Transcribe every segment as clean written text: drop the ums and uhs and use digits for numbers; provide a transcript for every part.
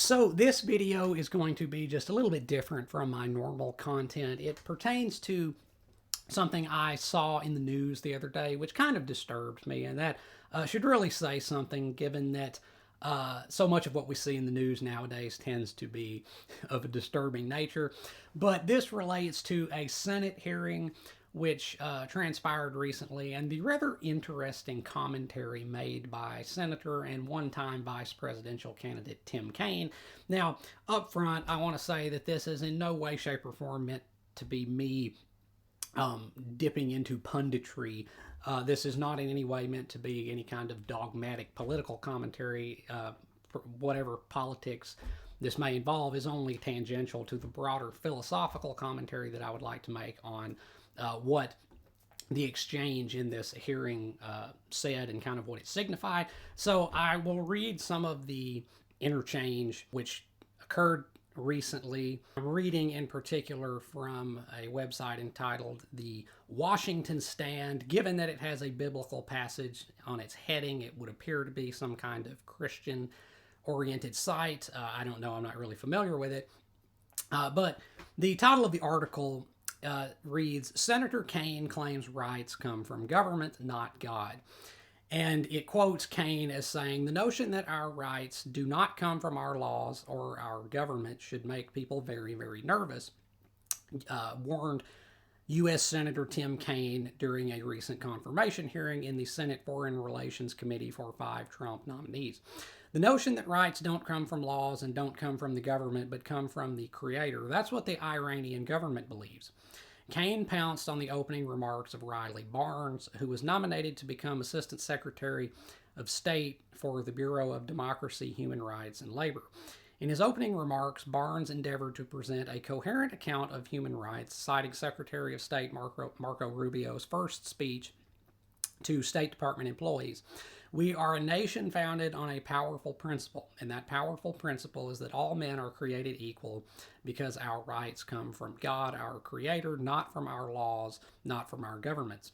So this video is going to be just a little bit different from my normal content. It pertains to something I saw in the news the other day, which kind of disturbed me, and that should really say something given that so much of what we see in the news nowadays tends to be of a disturbing nature. But this relates to a Senate hearing which transpired recently, and the rather interesting commentary made by Senator and one-time vice presidential candidate Tim Kaine. Now, up front, I want to say that this is in no way, shape, or form meant to be me dipping into punditry. This is not in any way meant to be any kind of dogmatic political commentary. Whatever politics this may involve is only tangential to the broader philosophical commentary that I would like to make on what the exchange in this hearing said and kind of what it signified. So I will read some of the interchange which occurred recently. I'm reading in particular from a website entitled The Washington Stand. Given that it has a biblical passage on its heading, it would appear to be some kind of Christian oriented site. I don't know, I'm not really familiar with it. But the title of the article reads, Senator Kaine claims rights come from government, not God. And it quotes Kaine as saying, the notion that our rights do not come from our laws or our government should make people very, very nervous, warned U.S. Senator Tim Kaine during a recent confirmation hearing in the Senate Foreign Relations Committee for 5 Trump nominees. The notion that rights don't come from laws and don't come from the government but come from the creator, that's what the Iranian government believes. Kaine pounced on the opening remarks of Riley Barnes, who was nominated to become Assistant Secretary of State for the Bureau of Democracy, Human Rights, and Labor. In his opening remarks, Barnes endeavored to present a coherent account of human rights, citing Secretary of State Marco Rubio's first speech to State Department employees. We are a nation founded on a powerful principle, and that powerful principle is that all men are created equal because our rights come from God, our Creator, not from our laws, not from our governments.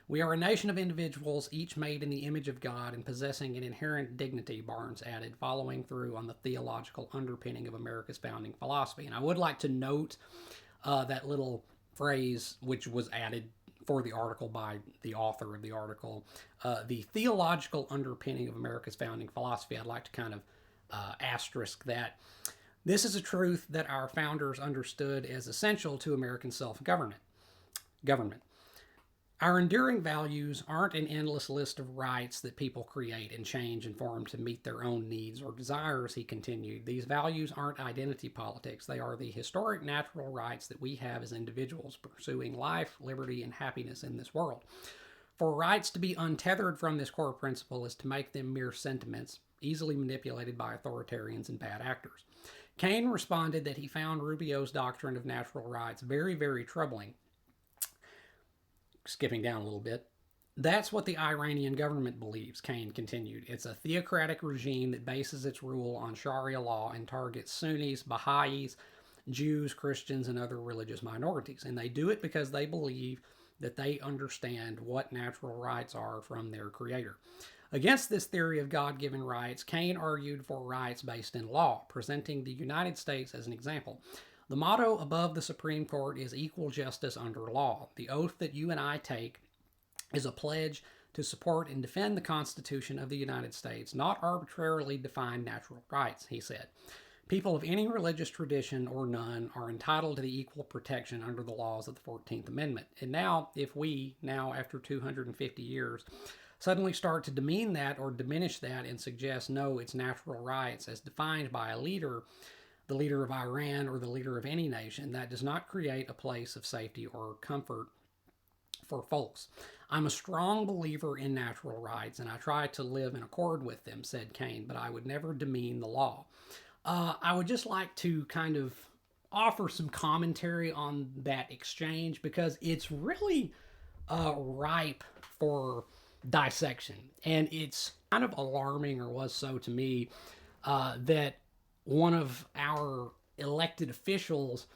We are a nation of individuals, each made in the image of God and possessing an inherent dignity, Barnes added, following through on the theological underpinning of America's founding philosophy. And I would like to note that little phrase which was added for the article by the author of the article, the theological underpinning of America's founding philosophy. I'd like to kind of asterisk that. This is a truth that our founders understood as essential to American self-government. Our enduring values aren't an endless list of rights that people create and change and form to meet their own needs or desires, he continued. These values aren't identity politics. They are the historic natural rights that we have as individuals pursuing life, liberty, and happiness in this world. For rights to be untethered from this core principle is to make them mere sentiments, easily manipulated by authoritarians and bad actors. Kaine responded that he found Rubio's doctrine of natural rights very, very troubling. Skipping down a little bit. That's what the Iranian government believes, Kaine continued. It's a theocratic regime that bases its rule on Sharia law and targets Sunnis, Baha'is, Jews, Christians, and other religious minorities. And they do it because they believe that they understand what natural rights are from their creator. Against this theory of God-given rights, Kaine argued for rights based in law, presenting the United States as an example. The motto above the Supreme Court is equal justice under law. The oath that you and I take is a pledge to support and defend the Constitution of the United States, not arbitrarily defined natural rights, he said. People of any religious tradition or none are entitled to the equal protection under the laws of the 14th Amendment. And now, if we, after 250 years, suddenly start to demean that or diminish that and suggest, no, it's natural rights as defined by a leader, the leader of Iran or the leader of any nation, that does not create a place of safety or comfort for folks. I'm a strong believer in natural rights, and I try to live in accord with them, said Kaine, but I would never demean the law. I would just like to kind of offer some commentary on that exchange because it's really ripe for dissection. And it's kind of alarming, or was so to me, that one of our elected officials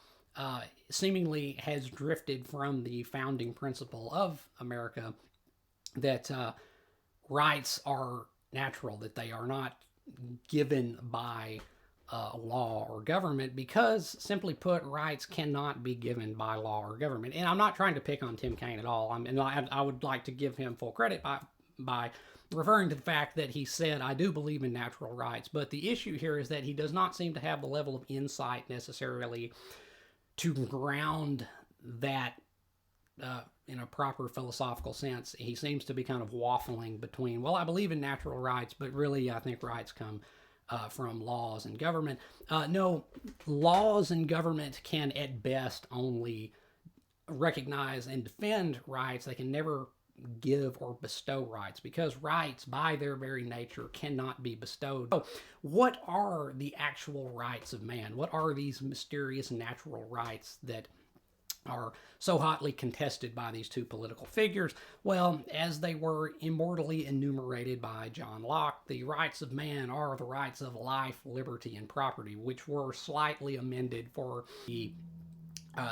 seemingly has drifted from the founding principle of America that rights are natural, that they are not given by law or government, because, simply put, rights cannot be given by law or government. And I'm not trying to pick on Tim Kaine at all. And I would like to give him full credit by referring to the fact that he said, I do believe in natural rights. But the issue here is that he does not seem to have the level of insight necessarily to ground that in a proper philosophical sense. He seems to be kind of waffling between, well, I believe in natural rights, but really I think rights come from laws and government. No, laws and government can at best only recognize and defend rights. They can never give or bestow rights, because rights by their very nature cannot be bestowed. So what are the actual rights of man? What are these mysterious natural rights that are so hotly contested by these two political figures? Well, as they were immortally enumerated by John Locke, the rights of man are the rights of life, liberty, and property, which were slightly amended for the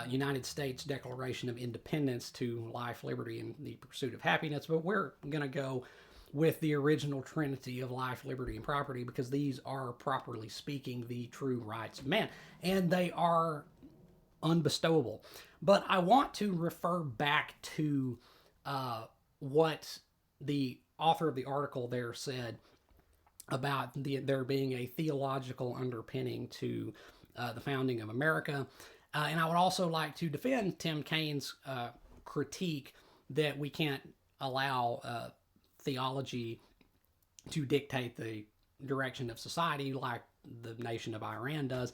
United States Declaration of Independence to life, liberty, and the pursuit of happiness. But we're going to go with the original trinity of life, liberty, and property, because these are, properly speaking, the true rights of man, and they are unbestowable. But I want to refer back to what the author of the article there said about there being a theological underpinning to the founding of America. And I would also like to defend Tim Kaine's critique that we can't allow theology to dictate the direction of society like the nation of Iran does,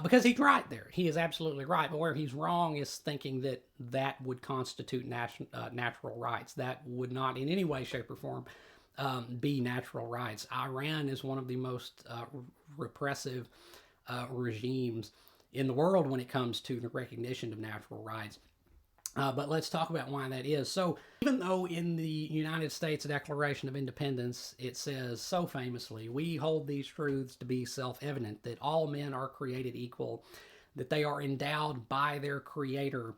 because he's right there. He is absolutely right. But where he's wrong is thinking that that would constitute natural rights. That would not in any way, shape, or form be natural rights. Iran is one of the most repressive regimes in the world when it comes to the recognition of natural rights. But let's talk about why that is. So even though in the United States Declaration of Independence it says so famously, we hold these truths to be self-evident, that all men are created equal, that they are endowed by their Creator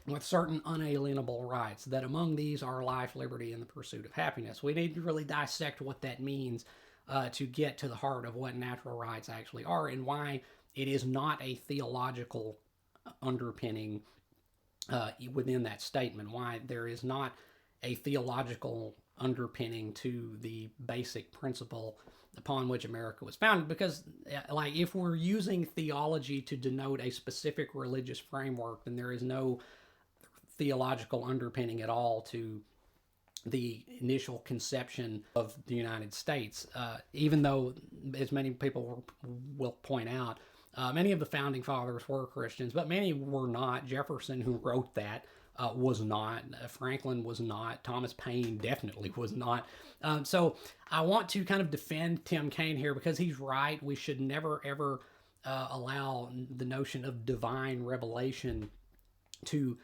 with certain unalienable rights, that among these are life, liberty, and the pursuit of happiness. We need to really dissect what that means to get to the heart of what natural rights actually are, and why it is not a theological underpinning within that statement, why there is not a theological underpinning to the basic principle upon which America was founded. Because like, if we're using theology to denote a specific religious framework, then there is no theological underpinning at all to the initial conception of the United States, even though, as many people will point out, many of the founding fathers were Christians, but many were not. Jefferson, who wrote that, was not. Franklin was not. Thomas Paine definitely was not. So I want to kind of defend Tim Kaine here, because he's right. We should never, ever allow the notion of divine revelation to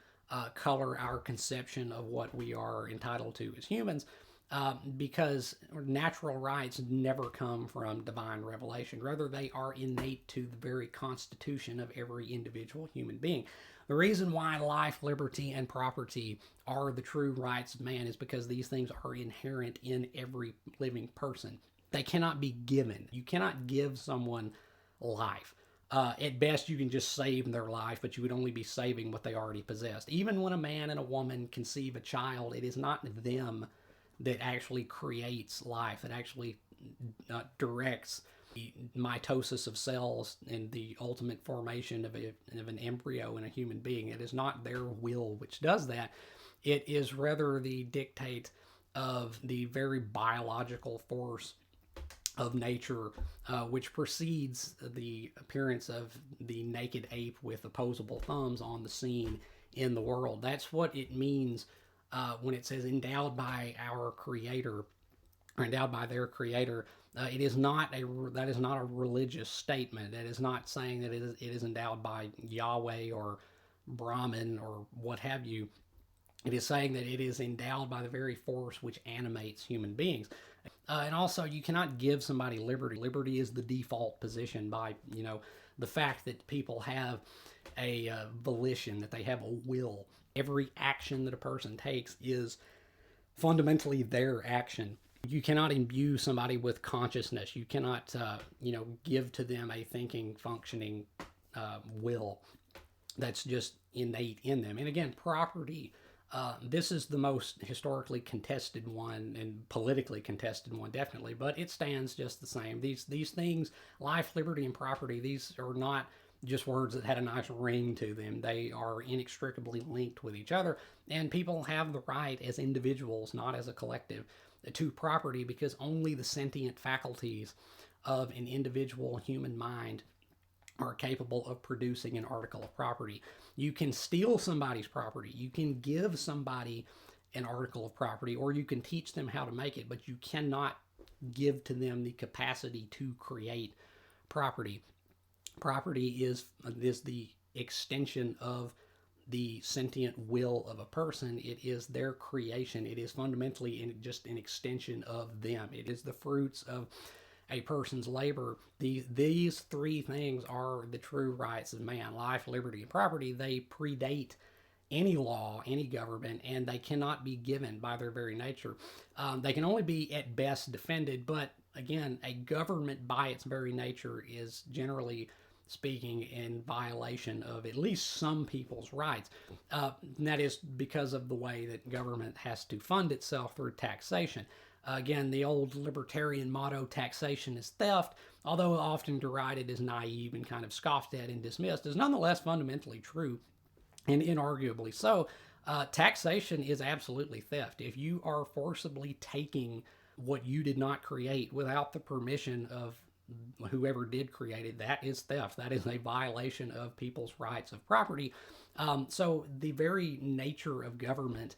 color our conception of what we are entitled to as humans. Because natural rights never come from divine revelation. Rather, they are innate to the very constitution of every individual human being. The reason why life, liberty, and property are the true rights of man is because these things are inherent in every living person. They cannot be given. You cannot give someone life. At best, you can just save their life, but you would only be saving what they already possessed. Even when a man and a woman conceive a child, it is not them that actually creates life, that actually directs the mitosis of cells and the ultimate formation of an embryo in a human being. It is not their will which does that. It is rather the dictate of the very biological force of nature, which precedes the appearance of the naked ape with opposable thumbs on the scene in the world. That's what it means when it says endowed by our Creator, or endowed by their Creator. That is not a religious statement. That is not saying that it is endowed by Yahweh or Brahman or what have you. It is saying that it is endowed by the very force which animates human beings. And also, you cannot give somebody liberty. Liberty is the default position by, the fact that people have a volition, that they have a will. Every action that a person takes is fundamentally their action. You cannot imbue somebody with consciousness. You cannot, give to them a thinking, functioning will that's just innate in them. And again, property. This is the most historically contested one and politically contested one, definitely, but it stands just the same. These things, life, liberty, and property, these are not just words that had a nice ring to them. They are inextricably linked with each other, and people have the right as individuals, not as a collective, to property because only the sentient faculties of an individual human mind are capable of producing an article of property. You can steal somebody's property, you can give somebody an article of property, or you can teach them how to make it, but you cannot give to them the capacity to create property. Property is the extension of the sentient will of a person. It is their creation. It is fundamentally just an extension of them. It is the fruits of a person's labor. These three things are the true rights of man: life, liberty, and property. They predate any law, any government, and they cannot be given by their very nature. They can only be at best defended, but again, a government by its very nature is generally speaking in violation of at least some people's rights. And that is because of the way that government has to fund itself through taxation. Again, the old libertarian motto, taxation is theft, although often derided as naive and kind of scoffed at and dismissed, is nonetheless fundamentally true, and inarguably so. Taxation is absolutely theft. If you are forcibly taking what you did not create without the permission of whoever did create it, that is theft. That is a violation of people's rights of property. So the very nature of government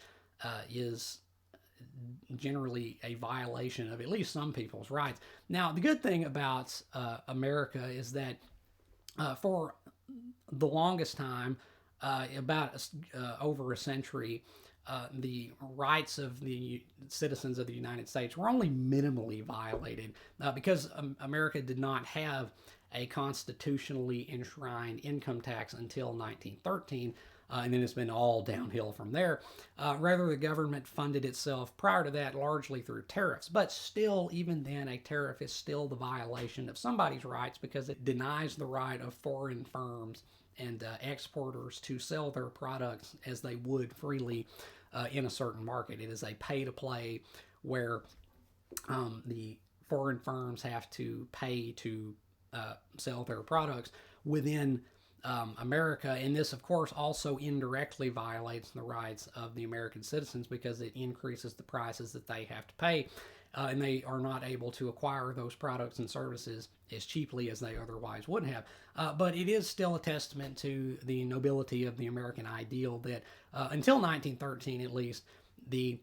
is generally a violation of at least some people's rights. Now, the good thing about America is that for the longest time, about over a century, the rights of the citizens of the United States were only minimally violated because America did not have a constitutionally enshrined income tax until 1913. And then it's been all downhill from there. Rather, the government funded itself prior to that largely through tariffs. But still, even then, a tariff is still the violation of somebody's rights because it denies the right of foreign firms and exporters to sell their products as they would freely in a certain market. It is a pay-to-play where the foreign firms have to pay to sell their products within America, and this, of course, also indirectly violates the rights of the American citizens because it increases the prices that they have to pay, and they are not able to acquire those products and services as cheaply as they otherwise would have. But it is still a testament to the nobility of the American ideal that until 1913, at least, the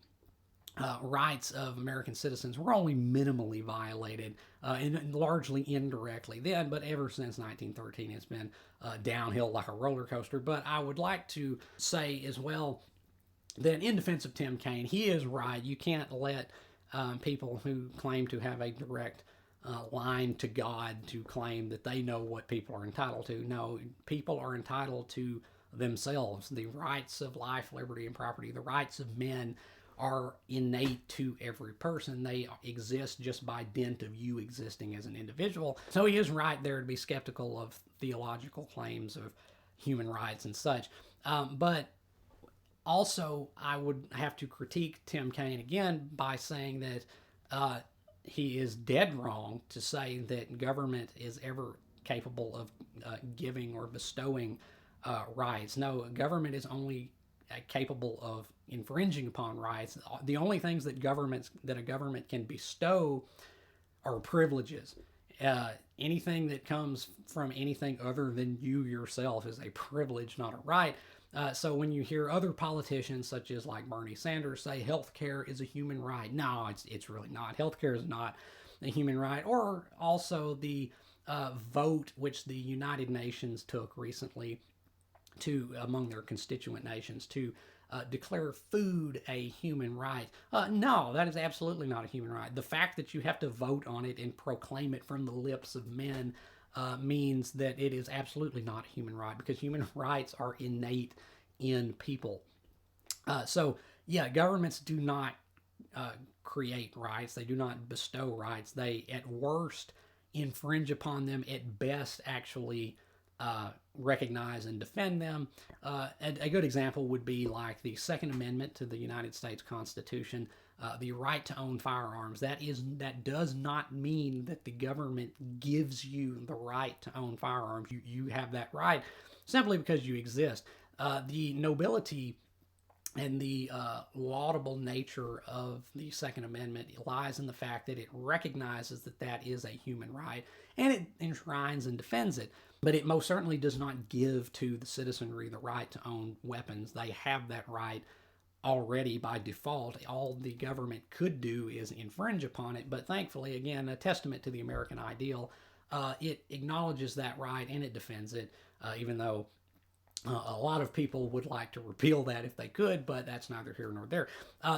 rights of American citizens were only minimally violated and largely indirectly then, but ever since 1913 it's been downhill like a roller coaster. But I would like to say as well that in defense of Tim Kaine, he is right. You can't let people who claim to have a direct line to God to claim that they know what people are entitled to. No, people are entitled to themselves. The rights of life, liberty, and property, the rights of men are innate to every person. They exist just by dint of you existing as an individual. So he is right there to be skeptical of theological claims of human rights and such. But also, I would have to critique Tim Kaine again by saying that he is dead wrong to say that government is ever capable of giving or bestowing rights. No, government is only capable of infringing upon rights. The only things that a government can bestow are privileges. Anything that comes from anything other than you yourself is a privilege, not a right. So when you hear other politicians, such as like Bernie Sanders, say healthcare is a human right, no, it's really not. Healthcare is not a human right. Or also the vote which the United Nations took recently to among their constituent nations to declare food a human right. No, that is absolutely not a human right. The fact that you have to vote on it and proclaim it from the lips of men means that it is absolutely not a human right, because human rights are innate in people. So, yeah, governments do not create rights. They do not bestow rights. They, at worst, infringe upon them. At best, actually recognize and defend them. A good example would be like the Second Amendment to the United States Constitution, the right to own firearms. That does not mean that the government gives you the right to own firearms. You have that right simply because you exist. The nobility and the laudable nature of the Second Amendment lies in the fact that it recognizes that that is a human right, and it enshrines and defends it. But it most certainly does not give to the citizenry the right to own weapons. They have that right already by default. All the government could do is infringe upon it. But thankfully, again, a testament to the American ideal, it acknowledges that right and it defends it, even though a lot of people would like to repeal that if they could, but that's neither here nor there.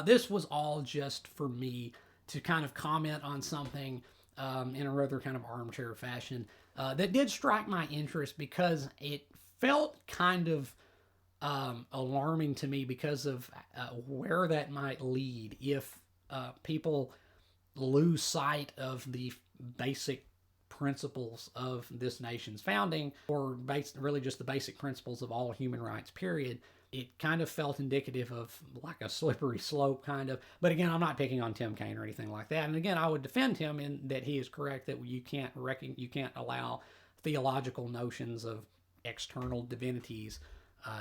This was all just for me to kind of comment on something in a rather kind of armchair fashion that did strike my interest because it felt kind of alarming to me because of where that might lead if people lose sight of the basic principles of this nation's founding, or really just the basic principles of all human rights, period. It kind of felt indicative of like a slippery slope, kind of. But again, I'm not picking on Tim Kaine or anything like that. And again, I would defend him in that he is correct that you can't allow theological notions of external divinities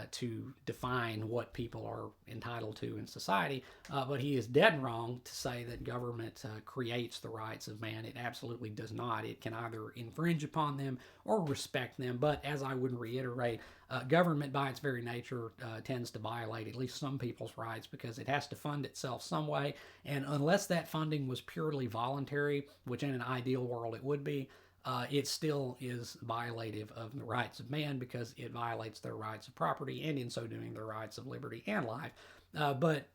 to define what people are entitled to in society. But he is dead wrong to say that government creates the rights of man. It absolutely does not. It can either infringe upon them or respect them. But as I would reiterate, government by its very nature tends to violate at least some people's rights because it has to fund itself some way. And unless that funding was purely voluntary, which in an ideal world it would be, it still is violative of the rights of man because it violates their rights of property and in so doing their rights of liberty and life. But,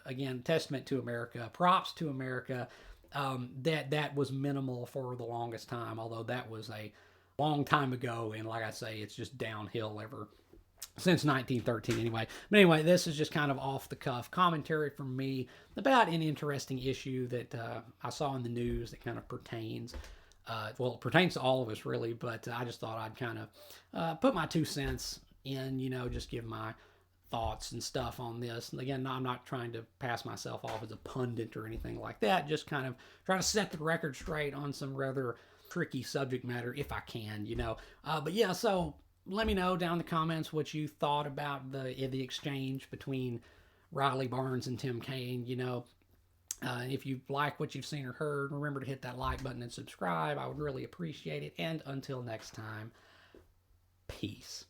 again, testament to America, props to America, that was minimal for the longest time, although that was a long time ago. And like I say, it's just downhill ever since 1913 anyway. But anyway, this is just kind of off the cuff commentary from me about an interesting issue that I saw in the news that kind of pertains it pertains to all of us really, but I just thought I'd kind of put my 2 cents in, just give my thoughts and stuff on this. And again, I'm not trying to pass myself off as a pundit or anything like that, just kind of trying to set the record straight on some rather tricky subject matter if I can, But yeah, so let me know down in the comments what you thought about the exchange between Riley Barnes and Tim Kaine, if you like what you've seen or heard, remember to hit that like button and subscribe. I would really appreciate it. And until next time, peace.